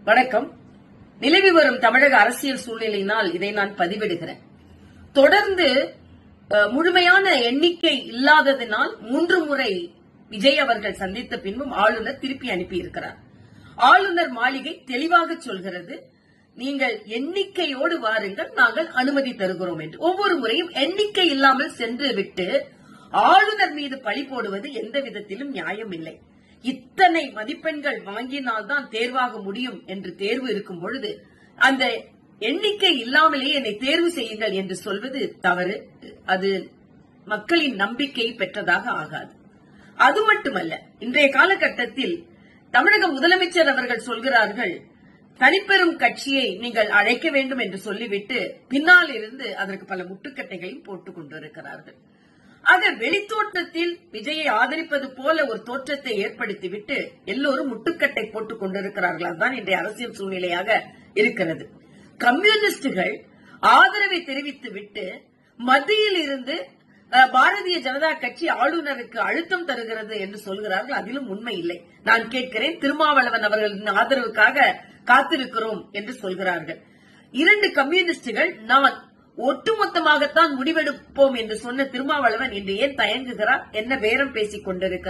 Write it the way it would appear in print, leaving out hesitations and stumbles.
வணக்கம். நிலவி வரும் தமிழக அரசியல் சூழ்நிலையினால் இதை நான் பதிவிடுகிறேன். தொடர்ந்து முழுமையான எண்ணிக்கை இல்லாததினால் 3 முறை விஜய் அவர்கள் சந்தித்த பின்பும் ஆளுநர் திருப்பி அனுப்பியிருக்கிறார். ஆளுநர் மாளிகை தெளிவாக சொல்கிறது, நீங்கள் எண்ணிக்கையோடு வாருங்கள், நாங்கள் அனுமதி தருகிறோம் என்று. ஒவ்வொரு முறையும் எண்ணிக்கை இல்லாமல் சென்று விட்டு ஆளுநர் மீது பழி போடுவது எந்த விதத்திலும் நியாயம் இல்லை. இத்தனை மதிப்பெண்கள் வாங்கினால்தான் தேர்வாக முடியும் என்று தேர்வு இருக்கும் பொழுது அந்த எண்ணிக்கை இல்லாமலே என்னை தேர்வு செய்யுங்கள் என்று சொல்வது தவறு. அது மக்களின் நம்பிக்கை பெற்றதாக ஆகாது. அது மட்டுமல்ல, இன்றைய காலகட்டத்தில் தமிழக முதலமைச்சர் அவர்கள் சொல்கிறார்கள், தனிப்பெரும் கட்சியை நீங்கள் அழைக்க வேண்டும் என்று சொல்லிவிட்டு பின்னால் இருந்து அதற்கு பல முட்டுக்கட்டைகளையும் போட்டுக் கொண்டிருக்கிறார்கள். ஆக வெளித்தோற்றத்தில் விஜயை ஆதரிப்பது போல ஒரு தோற்றத்தை ஏற்படுத்திவிட்டு எல்லோரும் முட்டுக்கட்டை போட்டுக் கொண்டிருக்கிறார்கள். அதுதான் இன்றைய அரசியல் சூழ்நிலையாக இருக்கிறது. கம்யூனிஸ்டுகள் ஆதரவை தெரிவித்துவிட்டு மத்தியில் இருந்து பாரதிய ஜனதா கட்சி ஆளுநருக்கு அழுத்தம் தருகிறது என்று சொல்கிறார்கள். அதிலும் உண்மை இல்லை. நான் கேட்கிறேன், திருமாவளவன் அவர்களின் ஆதரவுக்காக காத்திருக்கிறோம் என்று சொல்கிறார்கள். 2 கம்யூனிஸ்டுகள் நான் ஒட்டுமொத்தமாகத்தான் முடிவெடுப்போம் என்று சொன்ன திருமாவளவன் இன்று ஏன் தயங்குகிறார்? என்ன பேரம் பேசிக் கொண்டிருக்கிறார்?